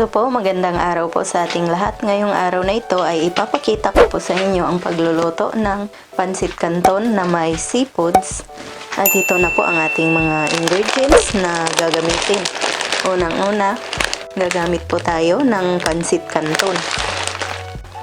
Hello po, magandang araw po sa ating lahat. Ngayong araw na ito ay ipapakita ko po sa inyo ang pagluluto ng pansit canton na may seafoods. At ito na po ang ating mga ingredients na gagamitin. Unang-una, gagamit po tayo ng pansit canton.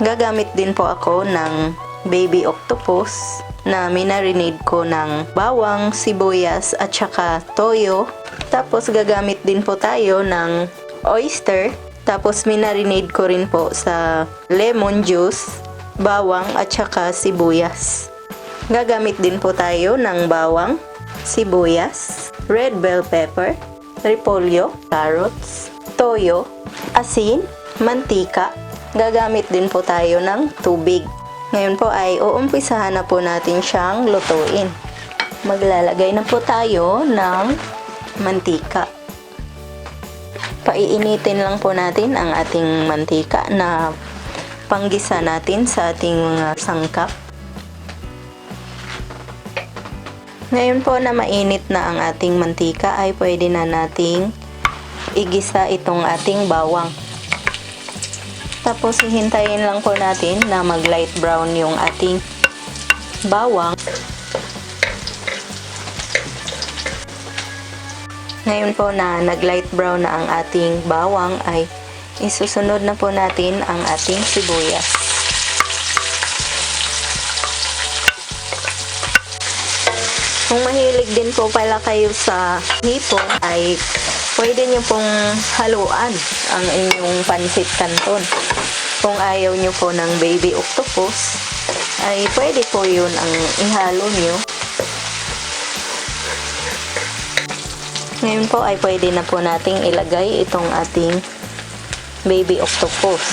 Gagamit din po ako ng baby octopus na minarinade ko ng bawang, sibuyas at saka toyo. Tapos gagamit din po tayo ng oyster. Tapos minarinade ko rin po sa lemon juice, bawang at saka sibuyas. Gagamit din po tayo ng bawang, sibuyas, red bell pepper, repolyo, carrots, toyo, asin, mantika. Gagamit din po tayo ng tubig. Ngayon po ay uumpisahan na po natin siyang lutuin. Maglalagay na po tayo ng mantika. Paiinitin lang po natin ang ating mantika na panggisa natin sa ating mga sangkap. Ngayon po na mainit na ang ating mantika ay pwede na nating igisa itong ating bawang. Tapos hihintayin lang po natin na mag light brown yung ating bawang. Ngayon po na nag light brown na ang ating bawang ay isusunod na po natin ang ating sibuyas. Kung mahilig din po pala kayo sa hipon ay pwede nyo pong haluan ang inyong pansit canton. Kung ayaw nyo po ng baby octopus ay pwede po yun ang ihalo nyo. Ngayon po ay pwede na po nating ilagay itong ating baby octopus.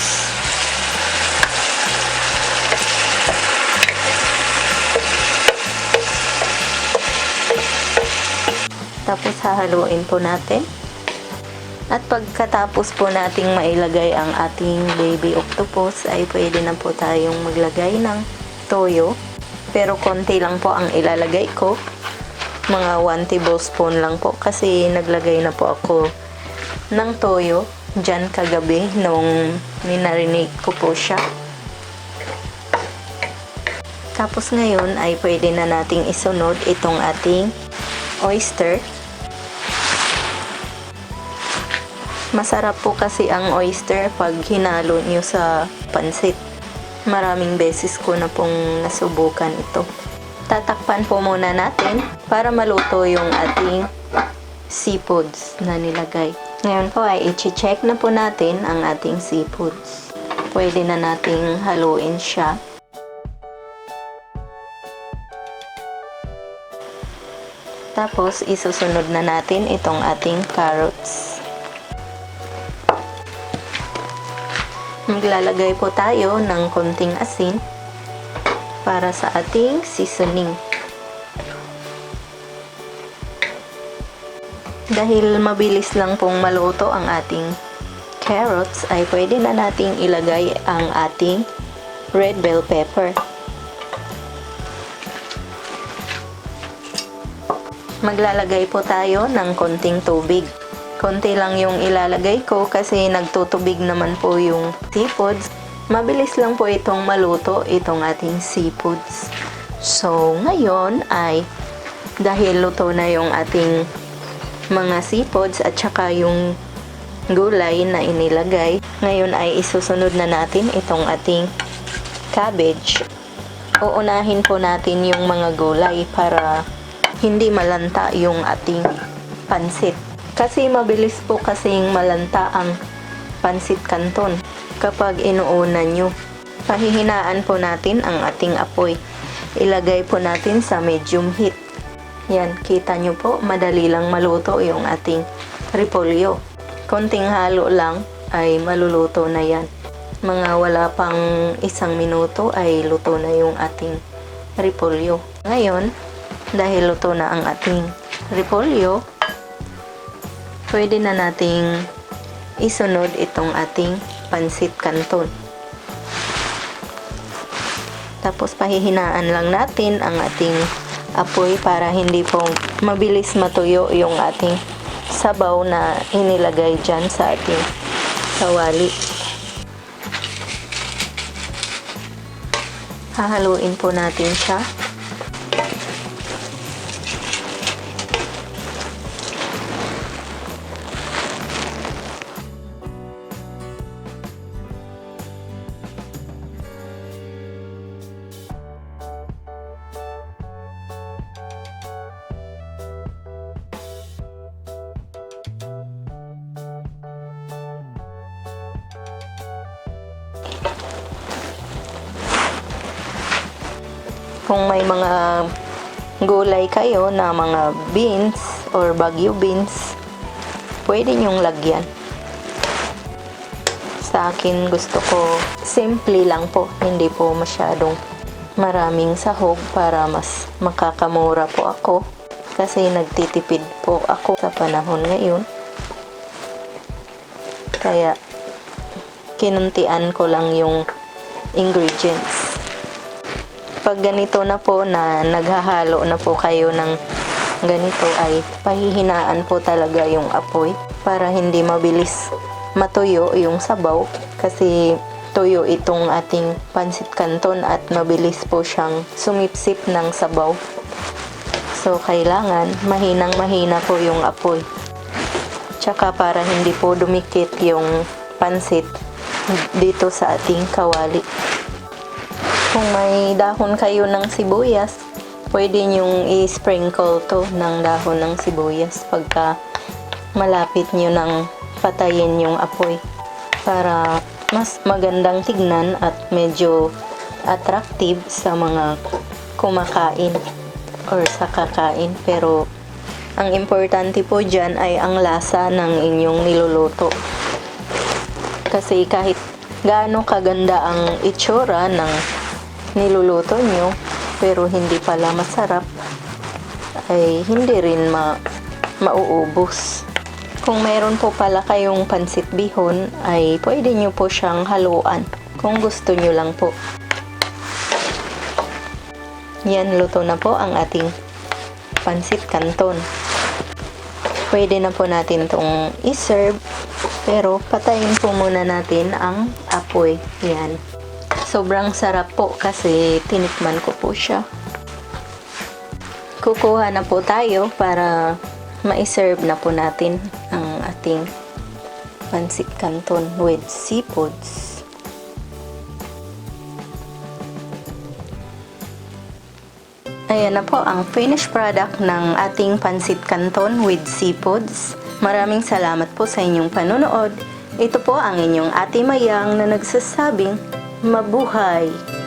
Tapos hahaluin po natin. At pagkatapos po nating mailagay ang ating baby octopus ay pwede na po tayong maglagay ng toyo. Pero konti lang po ang ilalagay ko. Mga 1 tablespoon lang po kasi naglagay na po ako ng toyo dyan kagabi nung minarinate ko po siya. Tapos ngayon ay pwede na nating isunod itong ating oyster. Masarap po kasi ang oyster pag hinalo nyo sa pansit. Maraming beses ko na pong nasubukan ito. Tatakpan po muna natin para maluto yung ating seafoods na nilagay. Ngayon po ay i-check na po natin ang ating seafoods. Pwede na nating haluin siya. Tapos isusunod na natin itong ating carrots. Maglalagay po tayo ng konting asin para sa ating seasoning. Dahil mabilis lang pong maluto ang ating carrots, ay pwede na nating ilagay ang ating red bell pepper. Maglalagay po tayo ng konting tubig. Konti lang yung ilalagay ko kasi nagtutubig naman po yung seafoods. Mabilis lang po itong maluto, itong ating seafoods. So, ngayon ay dahil luto na yung ating mga seafoods at saka yung gulay na inilagay, ngayon ay isusunod na natin itong ating cabbage. Uunahin po natin yung mga gulay para hindi malanta yung ating pansit. Kasi mabilis po kasing malanta ang pansit canton kapag inuuna nyo. Pahihinaan po natin ang ating apoy. Ilagay po natin sa medium heat. Yan, kita nyo po, madali lang maluto yung ating repolyo. Konting halo lang ay maluluto na yan. Mga wala pang 1 minuto ay luto na yung ating repolyo. Ngayon, dahil luto na ang ating repolyo, pwede na nating isunod itong ating pansit canton. Tapos pahihinaan lang natin ang ating apoy para hindi po mabilis matuyo yung ating sabaw na inilagay dyan sa ating kawali. Hahaluin po natin siya. Kung may mga gulay kayo na mga beans or bagyo beans, pwede nyong lagyan. Sa akin gusto ko simple lang po, hindi po masyadong maraming sahog para mas makakamura po ako. Kasi nagtitipid po ako sa panahon ngayon. Kaya kinuntian ko lang yung ingredients. Pag ganito na po na naghahalo na po kayo ng ganito ay pahihinaan po talaga yung apoy para hindi mabilis matuyo yung sabaw kasi tuyo itong ating pansit canton at mabilis po siyang sumipsip ng sabaw. So kailangan mahinang-mahina po yung apoy. Tsaka para hindi po dumikit yung pansit dito sa ating kawali. Kung may dahon kayo ng sibuyas, pwede nyong i-sprinkle to ng dahon ng sibuyas pagka malapit nyo ng patayin yung apoy para mas magandang tignan at medyo attractive sa mga kumakain or sa kakain. Pero ang importante po dyan ay ang lasa ng inyong niluluto. Kasi kahit gaano kaganda ang itsura ng niluluto nyo pero hindi pala masarap ay hindi rin mauubos. Kung mayroon po pala kayong pansit bihon ay pwede nyo po siyang haluan kung gusto nyo lang po. Yan, luto na po ang ating pansit canton. Pwede na po natin itong i-serve pero patayin po muna natin ang apoy. Yan. Sobrang sarap po kasi tinikman ko po siya. Kukuha na po tayo para ma-serve na po natin ang ating pansit canton with seafoods. Ayan na po ang finished product ng ating pansit canton with seafoods. Maraming salamat po sa inyong panonood. Ito po ang inyong Ate Mayang na nagsasabing mabuhay!